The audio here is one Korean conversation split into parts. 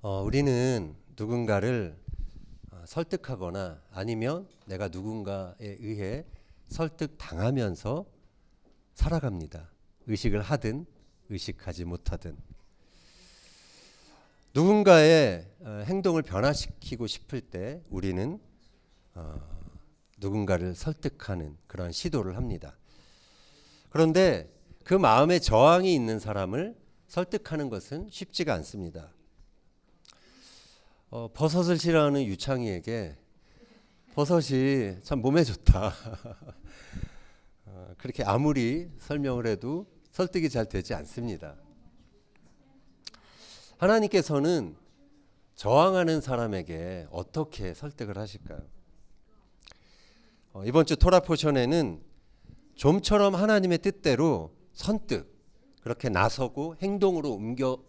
우리는 누군가를 설득하거나 아니면 내가 누군가에 의해 설득당하면서 살아갑니다. 의식을 하든 의식하지 못하든. 누군가의 행동을 변화시키고 싶을 때 우리는 누군가를 설득하는 그런 시도를 합니다. 그런데 그 마음에 저항이 있는 사람을 설득하는 것은 쉽지가 않습니다. 버섯을 싫어하는 유창희에게 버섯이 참 몸에 좋다. 그렇게 아무리 설명을 해도 설득이 잘 되지 않습니다. 하나님께서는 저항하는 사람에게 어떻게 설득을 하실까요? 이번 주 토라 포션에는 좀처럼 하나님의 뜻대로 선뜻 그렇게 나서고 행동으로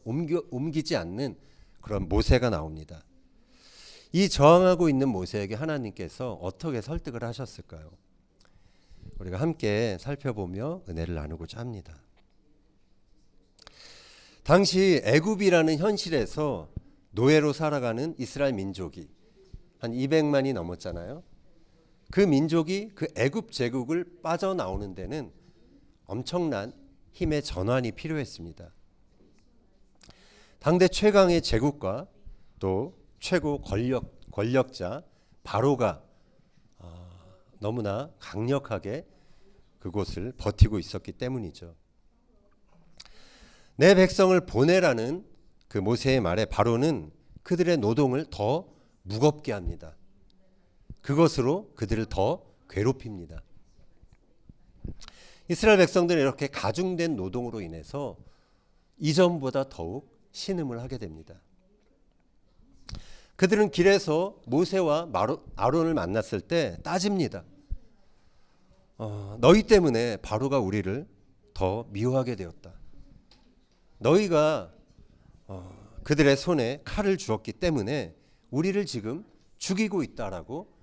옮기지 않는 그런 모세가 나옵니다. 이 저항하고 있는 모세에게 하나님께서 어떻게 설득을 하셨을까요? 우리가 함께 살펴보며 은혜를 나누고자 합니다. 당시 애굽이라는 현실에서 노예로 살아가는 이스라엘 민족이 한 200만이 넘었잖아요. 그 민족이 그 애굽 제국을 빠져나오는 데는 엄청난 힘의 전환이 필요했습니다. 당대 최강의 제국과 또 최고 권력자 바로가 너무나 강력하게 그곳을 버티고 있었기 때문이죠. 내 백성을 보내라는 그 모세의 말에 바로는 그들의 노동을 더 무겁게 합니다. 그것으로 그들을 더 괴롭힙니다. 이스라엘 백성들은 이렇게 가중된 노동으로 인해서 이전보다 더욱 신음을 하게 됩니다. 그들은 길에서 모세와 아론을 만났을 때 따집니다. 너희 때문에 바로가 우리를 더 미워하게 되었다. 너희가 그들의 손에 칼을 주었기 때문에 우리를 지금 죽이고 있다라고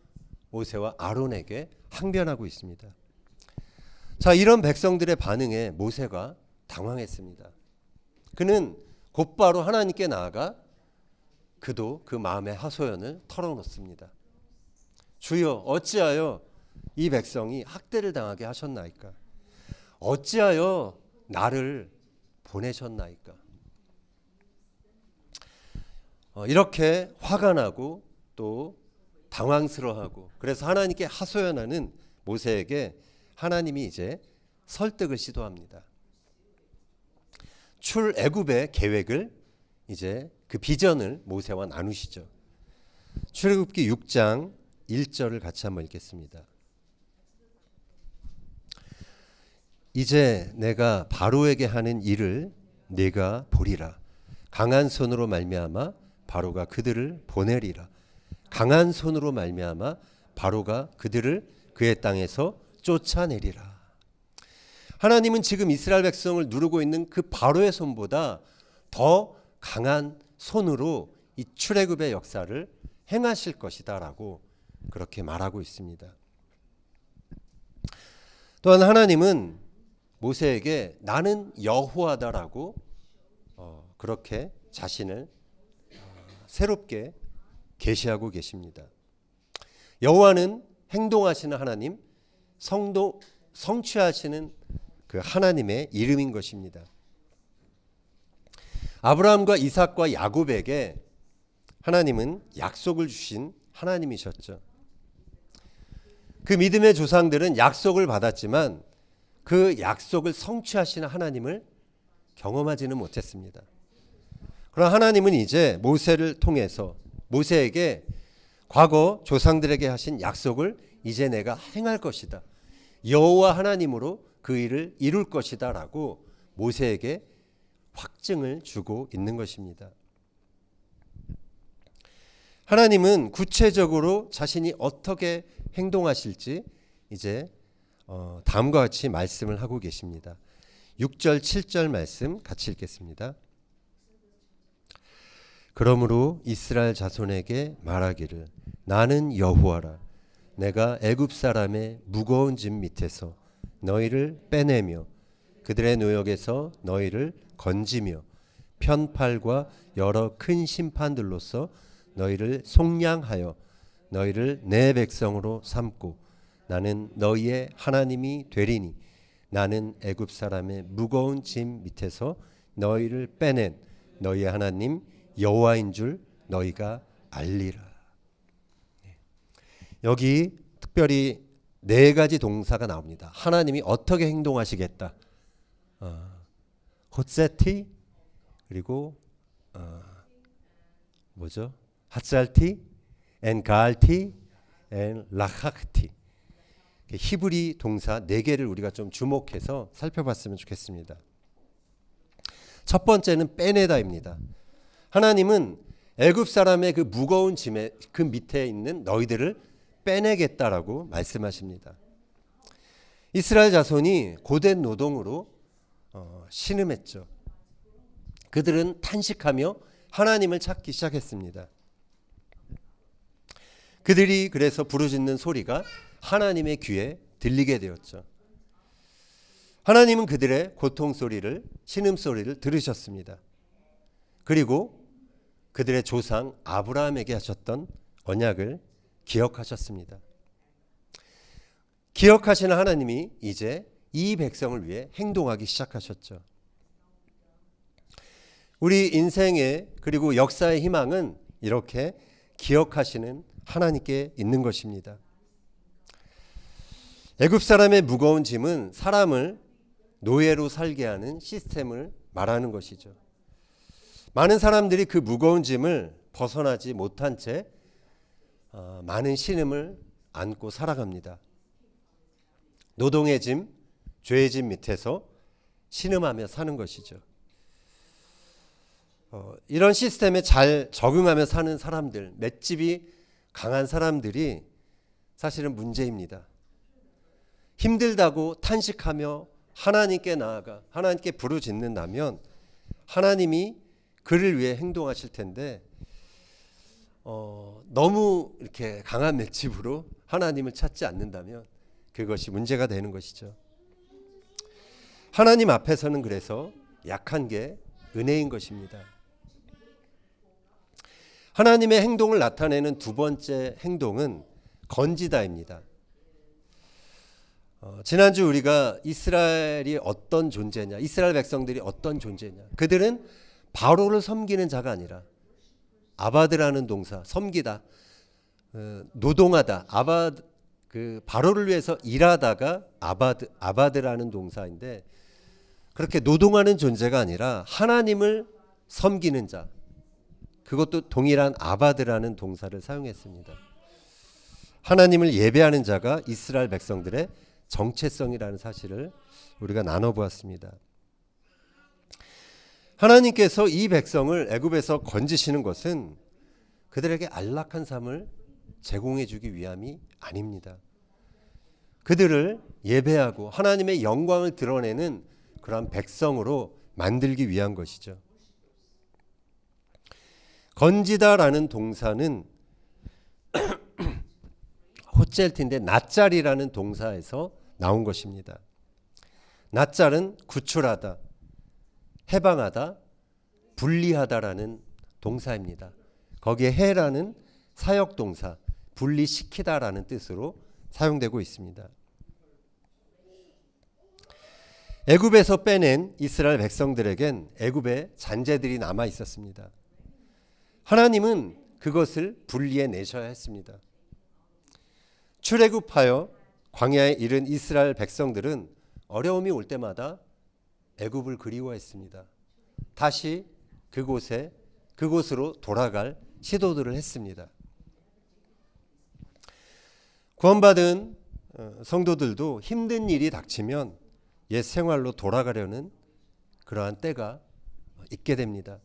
모세와 아론에게 항변하고 있습니다. 자, 이런 백성들의 반응에 모세가 당황했습니다. 그는 곧바로 하나님께 나아가 그도 그 마음의 하소연을 털어놓습니다. 주여, 어찌하여 이 백성이 학대를 당하게 하셨나이까? 어찌하여 나를 보내셨나이까? 이렇게 화가 나고 또 당황스러워하고 그래서 하나님께 하소연하는 모세에게 하나님이 이제 설득을 시도합니다. 출애굽의 계획을 이제 그 비전을 모세와 나누시죠. 출애굽기 6장 1절을 같이 한번 읽겠습니다. 이제 내가 바로에게 하는 일을 네가 보리라. 강한 손으로 말미암아 바로가 그들을 보내리라. 강한 손으로 말미암아 바로가 그들을 그의 땅에서 쫓아내리라. 하나님은 지금 이스라엘 백성을 누르고 있는 그 바로의 손보다 더 강한 손으로 이 출애굽의 역사를 행하실 것이다라고 그렇게 말하고 있습니다. 또한 하나님은 모세에게 나는 여호와다라고 그렇게 자신을 새롭게 계시하고 계십니다. 여호와는 행동하시는 하나님, 성취하시는 그 하나님의 이름인 것입니다. 아브라함과 이삭과 야곱에게 하나님은 약속을 주신 하나님이셨죠. 그 믿음의 조상들은 약속을 받았지만 그 약속을 성취하시는 하나님을 경험하지는 못했습니다. 그러나 하나님은 이제 모세를 통해서 모세에게 과거 조상들에게 하신 약속을 이제 내가 행할 것이다. 여호와 하나님으로 그 일을 이룰 것이다 라고 모세에게 확증을 주고 있는 것입니다. 하나님은 구체적으로 자신이 어떻게 행동하실지 이제 다음과 같이 말씀을 하고 계십니다. 6절 7절 말씀 같이 읽겠습니다. 그러므로 이스라엘 자손에게 말하기를 나는 여호와라. 내가 애굽 사람의 무거운 짐 밑에서 너희를 빼내며 그들의 노역에서 너희를 건지며 편팔과 여러 큰 심판들로서 너희를 속량하여 너희를 내 백성으로 삼고 나는 너희의 하나님이 되리니 나는 애굽 사람의 무거운 짐 밑에서 너희를 빼낸 너희의 하나님 여호와인 줄 너희가 알리라. 여기 특별히 네 가지 동사가 나옵니다. 하나님이 어떻게 행동하시겠다. 호세티 그리고 뭐죠? 하살티, 엔갈티, 엔 라하크티. 히브리 동사 네 개를 우리가 좀 주목해서 살펴봤으면 좋겠습니다. 첫 번째는 빼내다입니다. 하나님은 애굽 사람의 그 무거운 짐의 그 밑에 있는 너희들을 빼내겠다라고 말씀하십니다. 이스라엘 자손이 고된 노동으로 신음했죠. 그들은 탄식하며 하나님을 찾기 시작했습니다. 그들이 그래서 부르짖는 소리가 하나님의 귀에 들리게 되었죠. 하나님은 그들의 고통 소리를, 신음 소리를 들으셨습니다. 그리고 그들의 조상 아브라함에게 하셨던 언약을 기억하셨습니다. 기억하시는 하나님이 이제 이 백성을 위해 행동하기 시작하셨죠. 우리 인생의 그리고 역사의 희망은 이렇게 기억하시는 하나님께 있는 것입니다. 애굽 사람의 무거운 짐은 사람을 노예로 살게 하는 시스템을 말하는 것이죠. 많은 사람들이 그 무거운 짐을 벗어나지 못한 채 많은 신음을 안고 살아갑니다. 노동의 짐, 죄의 짐 밑에서 신음하며 사는 것이죠. 이런 시스템에 잘 적응하며 사는 사람들, 맷집이 강한 사람들이 사실은 문제입니다. 힘들다고 탄식하며 하나님께 나아가 하나님께 부르짖는다면 하나님이 그를 위해 행동하실 텐데 너무 이렇게 강한 맷집으로 하나님을 찾지 않는다면 그것이 문제가 되는 것이죠. 하나님 앞에서는 그래서 약한 게 은혜인 것입니다. 하나님의 행동을 나타내는 두 번째 행동은 건지다입니다. 지난주 우리가 이스라엘이 어떤 존재냐, 이스라엘 백성들이 어떤 존재냐, 그들은 바로를 섬기는 자가 아니라 아바드라는 동사, 섬기다, 노동하다, 바로를 위해서 일하다가 아바드라는 동사인데 그렇게 노동하는 존재가 아니라 하나님을 섬기는 자, 그것도 동일한 아바드라는 동사를 사용했습니다. 하나님을 예배하는 자가 이스라엘 백성들의 정체성이라는 사실을 우리가 나눠보았습니다. 하나님께서 이 백성을 애굽에서 건지시는 것은 그들에게 안락한 삶을 제공해 주기 위함이 아닙니다. 그들을 예배하고 하나님의 영광을 드러내는 그러한 백성으로 만들기 위한 것이죠. 건지다라는 동사는 호첼티인데 낫잘이라는 동사에서 나온 것입니다. 낫잘은 구출하다, 해방하다, 분리하다라는 동사입니다. 거기에 해라는 사역동사, 분리시키다라는 뜻으로 사용되고 있습니다. 애굽에서 빼낸 이스라엘 백성들에겐 애굽의 잔재들이 남아 있었습니다. 하나님은 그것을 분리해 내셔야 했습니다. 출애굽하여 광야에 이른 이스라엘 백성들은 어려움이 올 때마다 애굽을 그리워했습니다. 다시 그곳으로 돌아갈 시도들을 했습니다. 구원받은 성도들도 힘든 일이 닥치면 옛 생활로 돌아가려는 그러한 때가 있게 됩니다.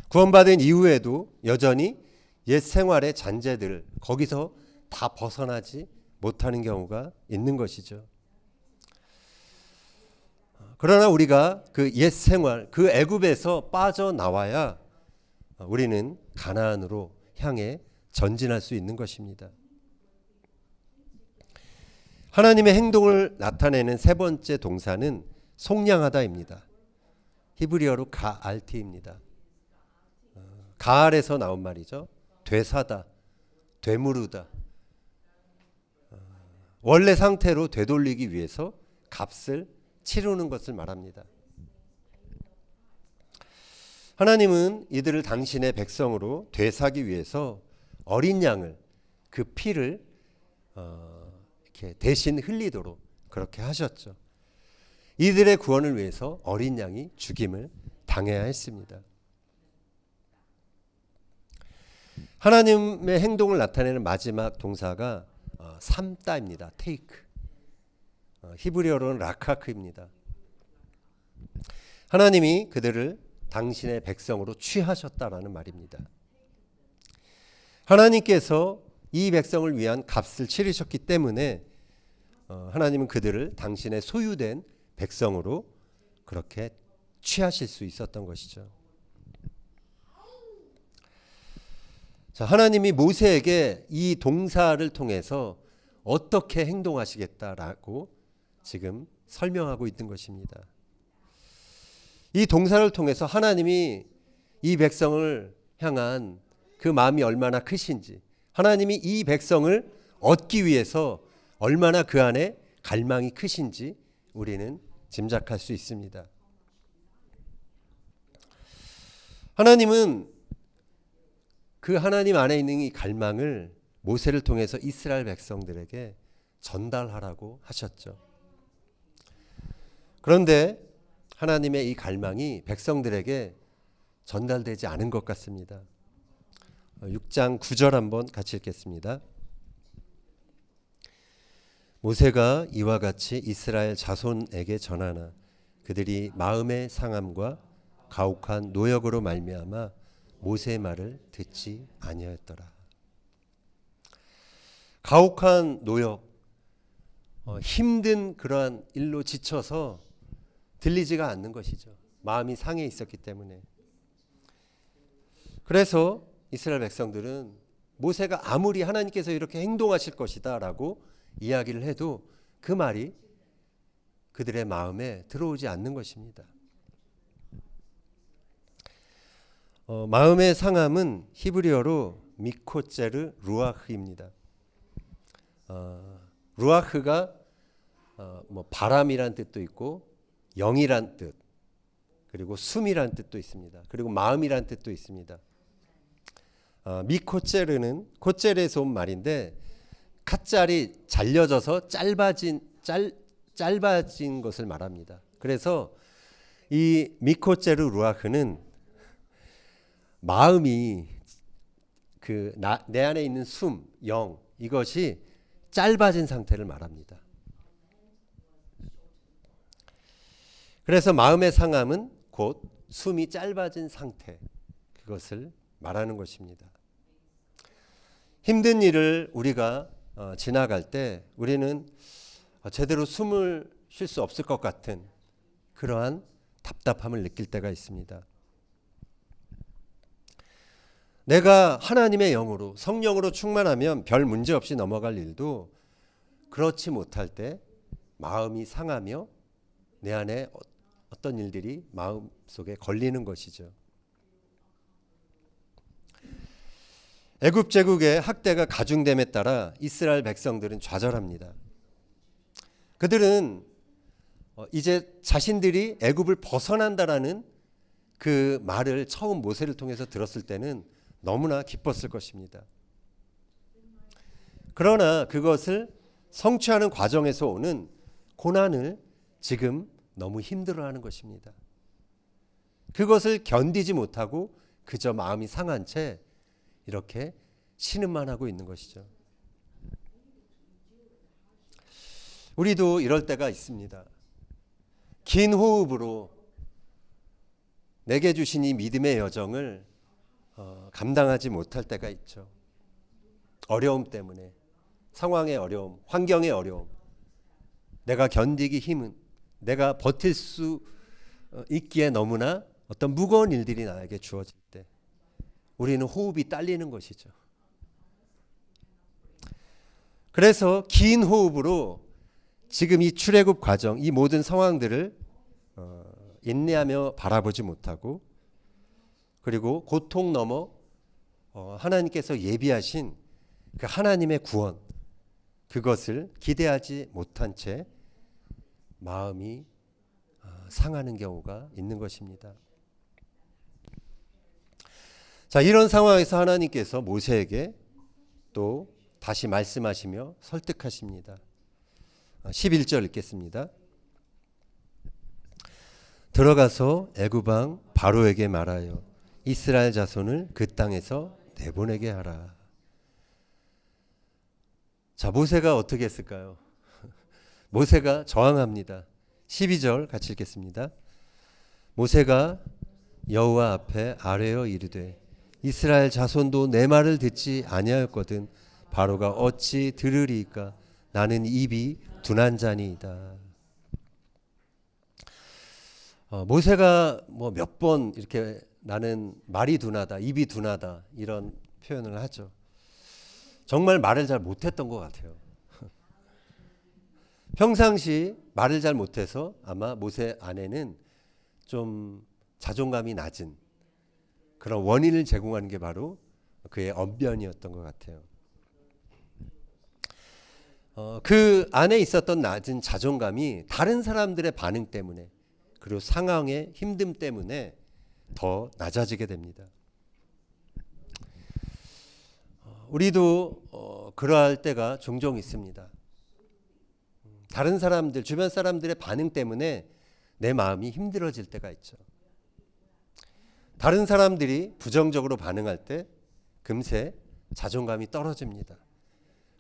구원받은 이후에도 여전히 옛 생활의 잔재들, 거기서 다 벗어나지 못하는 경우가 있는 것이죠. 그러나 우리가 그 옛 생활, 그 애굽에서 빠져나와야 우리는 가나안으로 향해 전진할 수 있는 것입니다. 하나님의 행동을 나타내는 세 번째 동사는 속량하다입니다. 히브리어로 가알티입니다. 가알에서 나온 말이죠. 되사다, 되무르다. 원래 상태로 되돌리기 위해서 값을 치르는 것을 말합니다. 하나님은 이들을 당신의 백성으로 되사기 위해서 어린 양을, 그 피를 이렇게 대신 흘리도록 그렇게 하셨죠. 이들의 구원을 위해서 어린 양이 죽임을 당해야 했습니다. 하나님의 행동을 나타내는 마지막 동사가 삼다입니다. take. 히브리어로는 라카크입니다. 하나님이 그들을 당신의 백성으로 취하셨다라는 말입니다. 하나님께서 이 백성을 위한 값을 치르셨기 때문에 하나님은 그들을 당신의 소유된 백성으로 그렇게 취하실 수 있었던 것이죠. 자, 하나님이 모세에게 이 동사를 통해서 어떻게 행동하시겠다라고 지금 설명하고 있는 것입니다. 이 동사를 통해서 하나님이 이 백성을 향한 그 마음이 얼마나 크신지, 하나님이 이 백성을 얻기 위해서 얼마나 그 안에 갈망이 크신지 우리는 짐작할 수 있습니다. 하나님은 그 하나님 안에 있는 이 갈망을 모세를 통해서 이스라엘 백성들에게 전달하라고 하셨죠. 그런데 하나님의 이 갈망이 백성들에게 전달되지 않은 것 같습니다. 6장 9절 한번 같이 읽겠습니다. 모세가 이와 같이 이스라엘 자손에게 전하나 그들이 마음의 상함과 가혹한 노역으로 말미암아 모세의 말을 듣지 아니하였더라. 가혹한 노역, 힘든 그러한 일로 지쳐서 들리지가 않는 것이죠. 마음이 상해 있었기 때문에. 그래서 이스라엘 백성들은 모세가 아무리 하나님께서 이렇게 행동하실 것이다 라고 이야기를 해도 그 말이 그들의 마음에 들어오지 않는 것입니다. 마음의 상함은 히브리어로 미코제르 루아흐입니다. 루아흐가 바람이란 뜻도 있고 영이란 뜻, 그리고 숨이란 뜻도 있습니다. 그리고 마음이란 뜻도 있습니다. 미코제르는 코제르에서 온 말인데 칸짤이 잘려져서 짧아진 것을 말합니다. 그래서 이 미코제르 루아흐는 마음이 내 안에 있는 숨, 영, 이것이 짧아진 상태를 말합니다. 그래서 마음의 상함은 곧 숨이 짧아진 상태, 그것을 말하는 것입니다. 힘든 일을 우리가 지나갈 때 우리는 제대로 숨을 쉴 수 없을 것 같은 그러한 답답함을 느낄 때가 있습니다. 내가 하나님의 영으로, 성령으로 충만하면 별 문제 없이 넘어갈 일도 그렇지 못할 때 마음이 상하며 내 안에 어떤 일들이 마음속에 걸리는 것이죠. 애굽 제국의 학대가 가중됨에 따라 이스라엘 백성들은 좌절합니다. 그들은 이제 자신들이 애굽을 벗어난다라는 그 말을 처음 모세를 통해서 들었을 때는 너무나 기뻤을 것입니다. 그러나 그것을 성취하는 과정에서 오는 고난을 지금 너무 힘들어하는 것입니다. 그것을 견디지 못하고 그저 마음이 상한 채 이렇게 신음만 하고 있는 것이죠. 우리도 이럴 때가 있습니다. 긴 호흡으로 내게 주신 이 믿음의 여정을 감당하지 못할 때가 있죠. 어려움 때문에, 상황의 어려움, 환경의 어려움, 내가 견디기 힘은, 내가 버틸 수 있기에 너무나 어떤 무거운 일들이 나에게 주어질 때 우리는 호흡이 딸리는 것이죠. 그래서 긴 호흡으로 지금 이 출애굽 과정, 이 모든 상황들을 인내하며 바라보지 못하고, 그리고 고통 넘어 하나님께서 예비하신 그 하나님의 구원, 그것을 기대하지 못한 채 마음이 상하는 경우가 있는 것입니다. 자, 이런 상황에서 하나님께서 모세에게 또 다시 말씀하시며 설득하십니다. 11절 읽겠습니다. 들어가서 애굽 왕 바로에게 말하여 이스라엘 자손을 그 땅에서 내보내게 하라. 자, 모세가 어떻게 했을까요? 모세가 저항합니다. 12절 같이 읽겠습니다. 모세가 여호와 앞에 아뢰어 이르되 이스라엘 자손도 내 말을 듣지 아니하였거든 바로가 어찌 들으리이까? 나는 입이 둔한 자니이다. 모세가 뭐 몇 번 이렇게 나는 말이 둔하다, 입이 둔하다 이런 표현을 하죠. 정말 말을 잘 못했던 것 같아요. 평상시 말을 잘 못해서 아마 모세 안에는 좀 자존감이 낮은 그런 원인을 제공하는 게 바로 그의 언변이었던 것 같아요. 그 안에 있었던 낮은 자존감이 다른 사람들의 반응 때문에, 그리고 상황의 힘듦 때문에 더 낮아지게 됩니다. 우리도 그러할 때가 종종 있습니다. 다른 사람들, 주변 사람들의 반응 때문에 내 마음이 힘들어질 때가 있죠. 다른 사람들이 부정적으로 반응할 때 금세 자존감이 떨어집니다.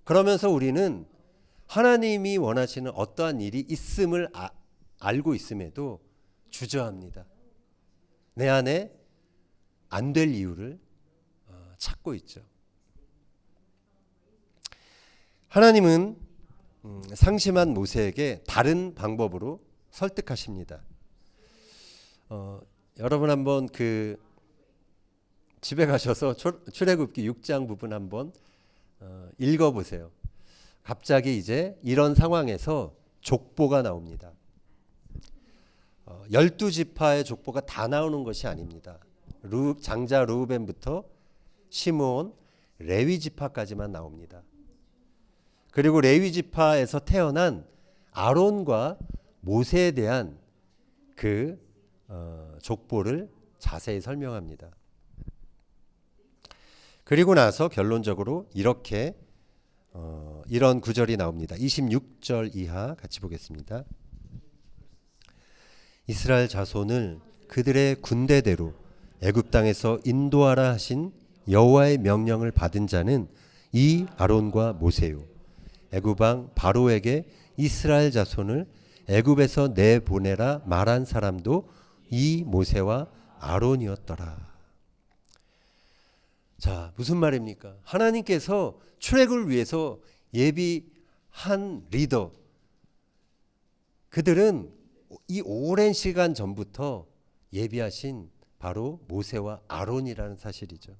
그러면서 우리는 하나님이 원하시는 어떠한 일이 있음을 알고 있음에도 주저합니다. 내 안에 안 될 이유를 찾고 있죠. 하나님은 상심한 모세에게 다른 방법으로 설득하십니다. 여러분 한번 그 집에 가셔서 출애굽기 6장 부분 한번 읽어보세요. 갑자기 이제 이런 상황에서 족보가 나옵니다. 12지파의 족보가 다 나오는 것이 아닙니다. 장자 르우벤부터 시므온, 레위 지파까지만 나옵니다. 그리고 레위 지파에서 태어난 아론과 모세에 대한 그 족보를 자세히 설명합니다. 그리고 나서 결론적으로 이렇게 이런 구절이 나옵니다. 26절 이하 같이 보겠습니다. 이스라엘 자손을 그들의 군대대로 애굽 땅에서 인도하라 하신 여호와의 명령을 받은 자는 이 아론과 모세요. 애굽 왕 바로에게 이스라엘 자손을 애굽에서 내보내라 말한 사람도 이 모세와 아론이었더라. 자, 무슨 말입니까? 하나님께서 출애굽을 위해서 예비한 리더, 그들은 이 오랜 시간 전부터 예비하신 바로 모세와 아론이라는 사실이죠.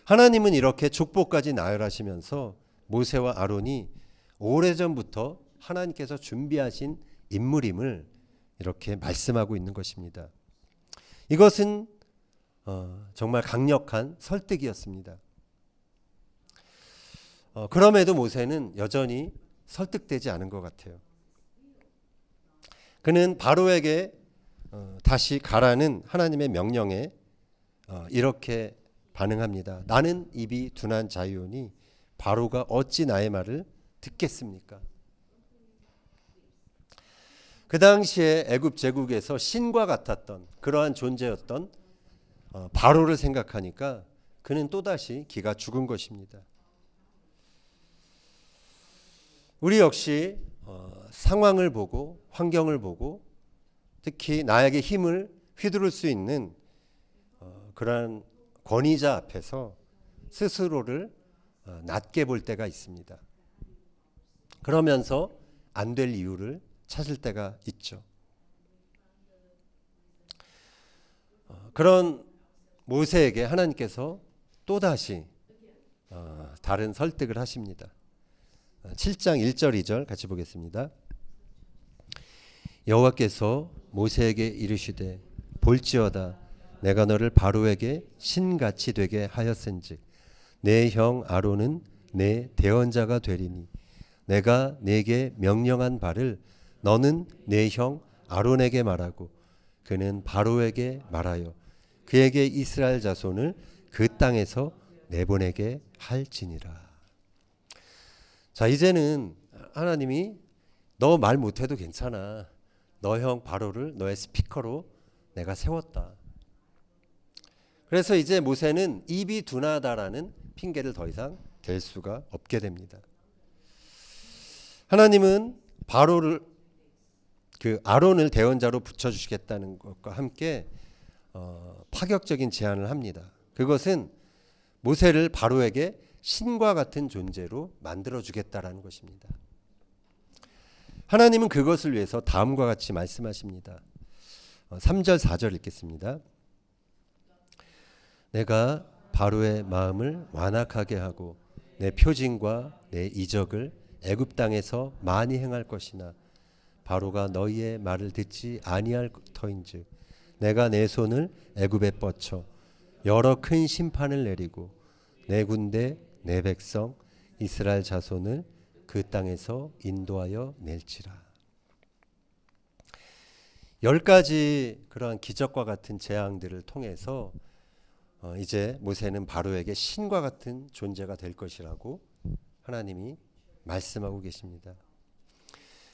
하나님은 이렇게 족보까지 나열하시면서 모세와 아론이 오래전부터 하나님께서 준비하신 인물임을 이렇게 말씀하고 있는 것입니다. 이것은 정말 강력한 설득이었습니다. 그럼에도 모세는 여전히 설득되지 않은 것 같아요. 그는 바로에게 다시 가라는 하나님의 명령에 이렇게 반응합니다. 나는 입이 둔한 자유오니 바로가 어찌 나의 말을 듣겠습니까? 그 당시에 애굽 제국에서 신과 같았던 그러한 존재였던 바로를 생각하니까 그는 또다시 기가 죽은 것입니다. 우리 역시 상황을 보고 환경을 보고 특히 나에게 힘을 휘두를 수 있는 그러한 권위자 앞에서 스스로를 낮게 볼 때가 있습니다. 그러면서 안 될 이유를 찾을 때가 있죠. 그런 모세에게 하나님께서 또다시 다른 설득을 하십니다. 7장 1절 2절 같이 보겠습니다. 여호와께서 모세에게 이르시되 볼지어다 내가 너를 바로에게 신같이 되게 하였은즉 내 형 아론은 내 대언자가 되리니 내가 네게 명령한 바를 너는 내 형 아론에게 말하고 그는 바로에게 말하여 그에게 이스라엘 자손을 그 땅에서 내보내게 할지니라. 자, 이제는 하나님이 너 말 못해도 괜찮아. 너 형 바로를 너의 스피커로 내가 세웠다. 그래서 이제 모세는 입이 둔하다라는 핑계를 더 이상 댈 수가 없게 됩니다. 하나님은 바로를 아론을 대언자로 붙여주시겠다는 것과 함께 파격적인 제안을 합니다. 그것은 모세를 바로에게 신과 같은 존재로 만들어주겠다라는 것입니다. 하나님은 그것을 위해서 다음과 같이 말씀하십니다. 3절 4절 읽겠습니다. 내가 바로의 마음을 완악하게 하고 내 표징과 내 이적을 애굽 땅에서 많이 행할 것이나 바로가 너희의 말을 듣지 아니할 터인즉 내가 내 손을 애굽에 뻗쳐 여러 큰 심판을 내리고 내 군대 내 백성 이스라엘 자손을 그 땅에서 인도하여 낼지라. 10가지 그러한 기적과 같은 재앙들을 통해서 이제 모세는 바로에게 신과 같은 존재가 될 것이라고 하나님이 말씀하고 계십니다.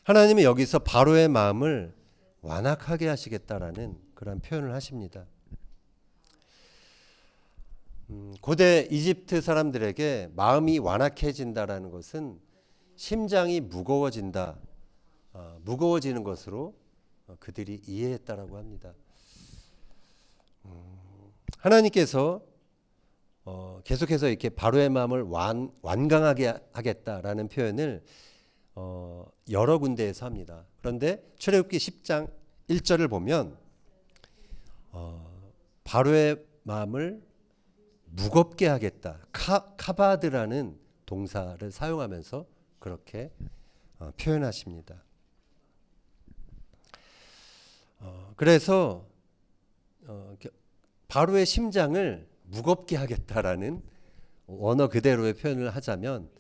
하나님은 여기서 바로의 마음을 완악하게 하시겠다라는 그런 표현을 하십니다. 고대 이집트 사람들에게 마음이 완악해진다라는 것은 심장이 무거워진다, 무거워지는 것으로 그들이 이해했다라고 합니다. 하나님께서 계속해서 이렇게 바로의 마음을 완강하게 하겠다라는 표현을 여러 군데에서 합니다. 그런데 출애굽기 10장 1절을 보면 바로의 마음을 무겁게 하겠다. 카바드라는 동사를 사용하면서 그렇게 표현하십니다. 그래서 바로의 심장을 무겁게 하겠다라는 원어 그대로의 표현을 하자면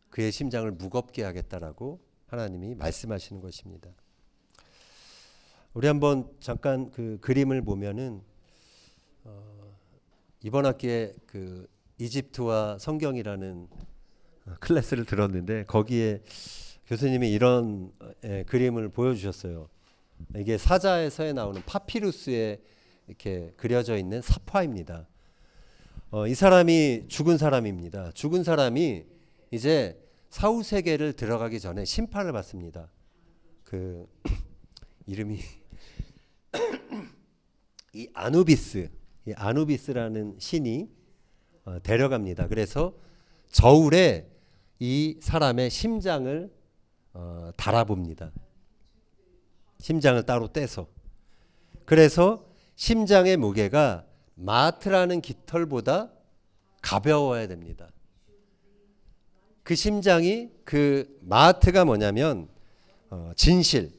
그의 심장을 무겁게 하겠다라고 하나님이 말씀하시는 것입니다. 우리 한번 잠깐 그 그림을 보면은 이번 학기에 그 이집트와 성경이라는 클래스를 들었는데 거기에 교수님이 이런 그림을 보여주셨어요. 이게 사자에서에 나오는 파피루스에 이렇게 그려져 있는 사파입니다. 이 사람이 죽은 사람입니다. 죽은 사람이 이제 사후세계를 들어가기 전에 심판을 받습니다. 그 이름이 이 아누비스라는 신이 데려갑니다. 그래서 저울에 이 사람의 심장을 달아봅니다. 심장을 따로 떼서. 그래서 심장의 무게가 마트라는 깃털보다 가벼워야 됩니다. 그 심장이 그 마트가 뭐냐면 진실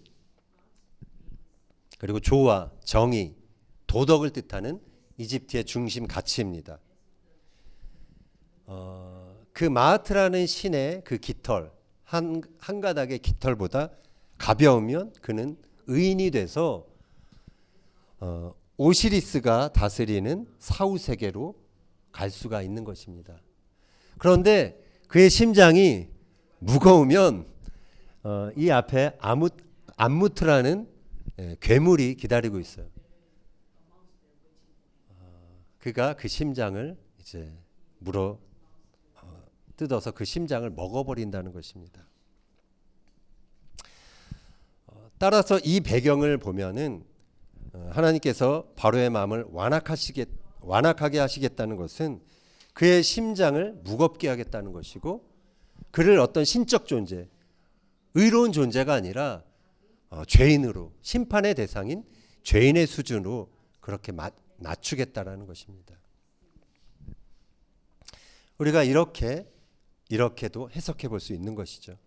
그리고 조화, 정의, 도덕을 뜻하는 이집트의 중심 가치입니다. 그 마하트라는 신의 그 깃털 한 가닥의 깃털보다 가벼우면 그는 의인이 돼서 오시리스가 다스리는 사후세계로 갈 수가 있는 것입니다. 그런데 그의 심장이 무거우면 이 앞에 암무트라는 괴물이 기다리고 있어요. 그가 그 심장을 이제 뜯어서 그 심장을 먹어버린다는 것입니다. 따라서 이 배경을 보면은 하나님께서 바로의 마음을 완악하게 하시겠다는 것은 그의 심장을 무겁게 하겠다는 것이고 그를 어떤 신적 존재, 의로운 존재가 아니라 죄인으로 심판의 대상인 죄인의 수준으로 그렇게 낮추겠다라는 것입니다. 우리가 이렇게도 해석해 볼 수 있는 것이죠.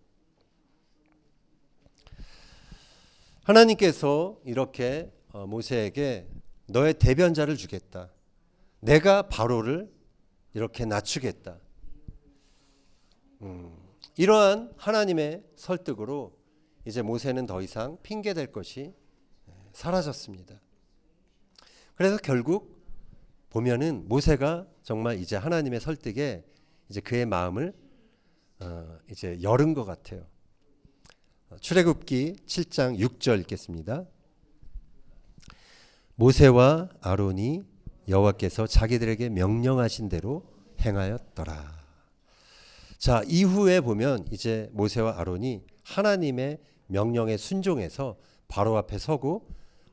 하나님께서 이렇게 모세에게 너의 대변자를 주겠다. 내가 바로를 이렇게 낮추겠다. 이러한 하나님의 설득으로 이제 모세는 더 이상 핑계댈 것이 사라졌습니다. 그래서 결국 보면은 모세가 정말 이제 하나님의 설득에 이제 그의 마음을 이제 열은 것 같아요. 출애굽기 7장 6절 읽겠습니다. 모세와 아론이 여호와께서 자기들에게 명령하신 대로 행하였더라. 자, 이후에 보면 이제 모세와 아론이 하나님의 명령에 순종해서 바로 앞에 서고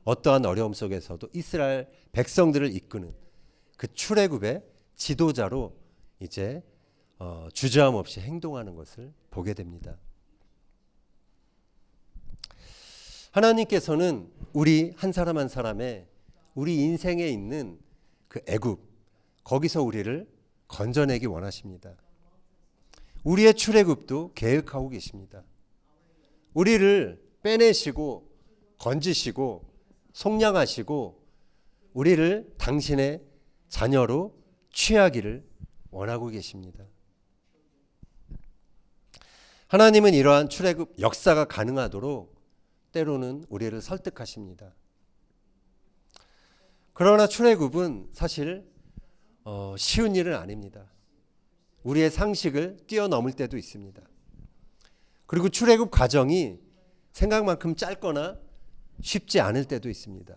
어떠한 어려움 속에서도 이스라엘 백성들을 이끄는 그 출애굽의 지도자로 이제 주저함 없이 행동하는 것을 보게 됩니다. 하나님께서는 우리 한 사람 한 사람의 우리 인생에 있는 그 애굽, 거기서 우리를 건져내기 원하십니다. 우리의 출애굽도 계획하고 계십니다. 우리를 빼내시고 건지시고 속량하시고 우리를 당신의 자녀로 취하기를 원하고 계십니다. 하나님은 이러한 출애굽 역사가 가능하도록 때로는 우리를 설득하십니다. 그러나 출애굽은 사실 쉬운 일은 아닙니다. 우리의 상식을 뛰어넘을 때도 있습니다. 그리고 출애굽 과정이 생각만큼 짧거나 쉽지 않을 때도 있습니다.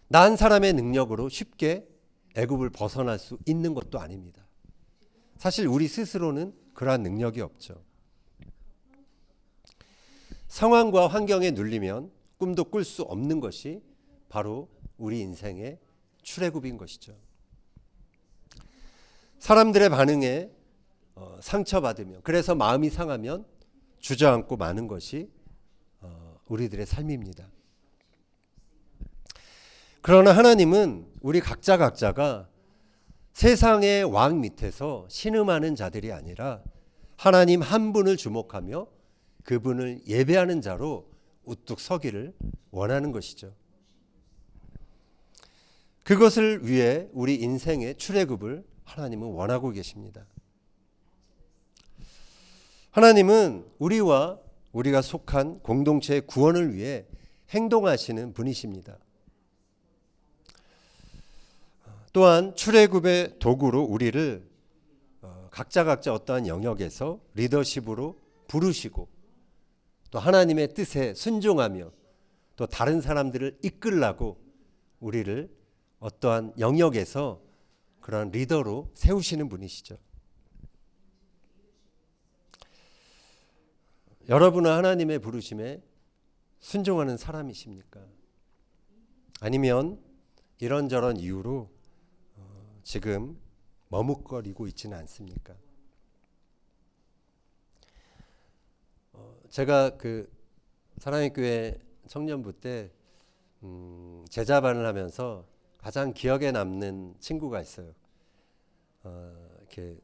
나 한 사람의 능력으로 쉽게 애굽을 벗어날 수 있는 것도 아닙니다. 사실 우리 스스로는 그러한 능력이 없죠. 상황과 환경에 눌리면 꿈도 꿀 수 없는 것이 바로 우리 인생의 출애굽인 것이죠. 사람들의 반응에 상처받으며 그래서 마음이 상하면 주저앉고 마는 것이 우리들의 삶입니다. 그러나 하나님은 우리 각자가 세상의 왕 밑에서 신음하는 자들이 아니라 하나님 한 분을 주목하며 그분을 예배하는 자로 우뚝 서기를 원하는 것이죠. 그것을 위해 우리 인생의 출애굽을 하나님은 원하고 계십니다. 하나님은 우리가 속한 공동체의 구원을 위해 행동하시는 분이십니다. 또한 출애굽의 도구로 우리를 각자 어떠한 영역에서 리더십으로 부르시고 또 하나님의 뜻에 순종하며 또 다른 사람들을 이끌라고 우리를 어떠한 영역에서 그런 리더로 세우시는 분이시죠. 여러분은 하나님의 부르심에 순종하는 사람이십니까? 아니면 이런저런 이유로 지금 머뭇거리고 있지는 않습니까? 제가 그 사랑의 교회 청년부 때 제자반을 하면서 가장 기억에 남는 친구가 있어요. 이렇게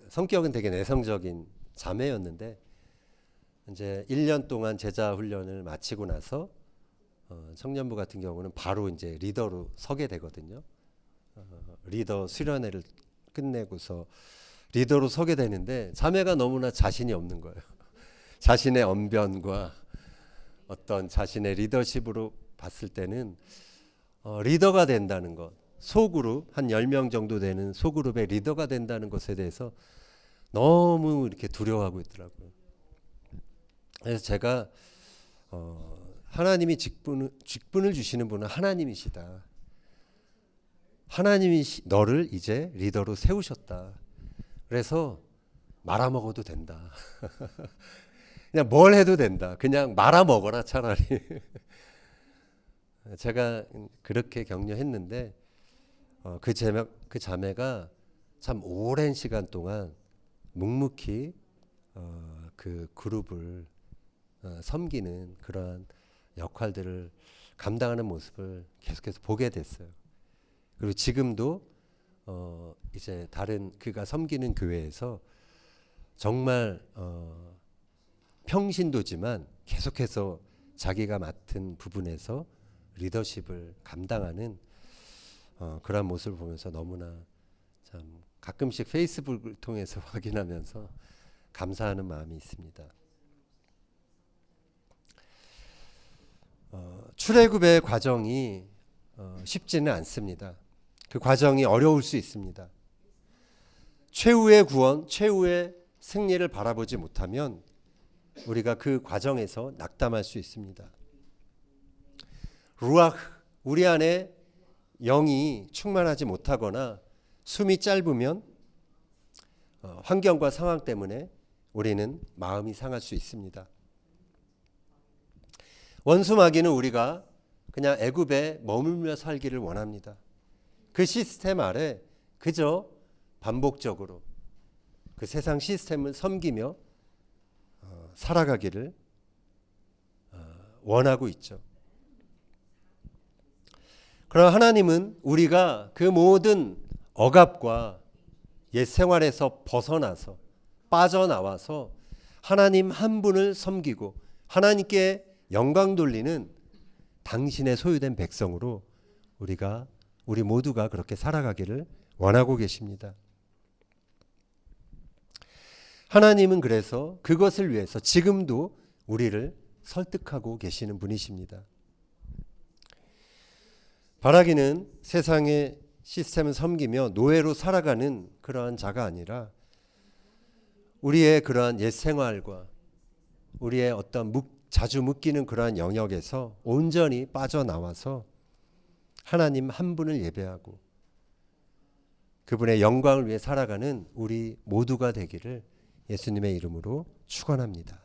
성격은 되게 내성적인 자매였는데 이제 1년 동안 제자 훈련을 마치고 나서 청년부 같은 경우는 바로 이제 리더로 서게 되거든요. 리더 수련회를 끝내고서 리더로 서게 되는데 자매가 너무나 자신이 없는 거예요. 자신의 언변과 어떤 자신의 리더십으로 봤을 때는 리더가 된다는 것, 소그룹 한 10명 정도 되는 소그룹의 리더가 된다는 것에 대해서 너무 이렇게 두려워하고 있더라고요. 그래서 제가 하나님이 직분을 주시는 분은 하나님이시다. 하나님이 너를 이제 리더로 세우셨다. 그래서 말아먹어도 된다. 그냥 뭘 해도 된다. 그냥 말아먹어라 차라리. 제가 그렇게 격려했는데 그 자매가 참 오랜 시간 동안 묵묵히 그 그룹을 섬기는 그러한 역할들을 감당하는 모습을 계속해서 보게 됐어요. 그리고 지금도 이제 다른 그가 섬기는 교회에서 정말 평신도지만 계속해서 자기가 맡은 부분에서 리더십을 감당하는 그런 모습을 보면서 너무나 참 가끔씩 페이스북을 통해서 확인하면서 감사하는 마음이 있습니다. 출애굽의 과정이 쉽지는 않습니다. 그 과정이 어려울 수 있습니다. 최후의 구원, 최후의 승리를 바라보지 못하면 우리가 그 과정에서 낙담할 수 있습니다. 루ach, 우리 안에 영이 충만하지 못하거나 숨이 짧으면 환경과 상황 때문에 우리는 마음이 상할 수 있습니다. 원수 마귀는 우리가 그냥 애굽에 머물며 살기를 원합니다. 그 시스템 아래 그저 반복적으로 그 세상 시스템을 섬기며 살아가기를 원하고 있죠. 그러나 하나님은 우리가 그 모든 억압과 옛 생활에서 벗어나서 빠져나와서 하나님 한 분을 섬기고 하나님께 영광 돌리는 당신의 소유된 백성으로 우리 모두가 그렇게 살아가기를 원하고 계십니다. 하나님은 그래서 그것을 위해서 지금도 우리를 설득하고 계시는 분이십니다. 바라기는 세상의 시스템을 섬기며 노예로 살아가는 그러한 자가 아니라 우리의 그러한 옛 생활과 우리의 어떤 자주 묶이는 그러한 영역에서 온전히 빠져나와서 하나님 한 분을 예배하고 그분의 영광을 위해 살아가는 우리 모두가 되기를 예수님의 이름으로 축원합니다.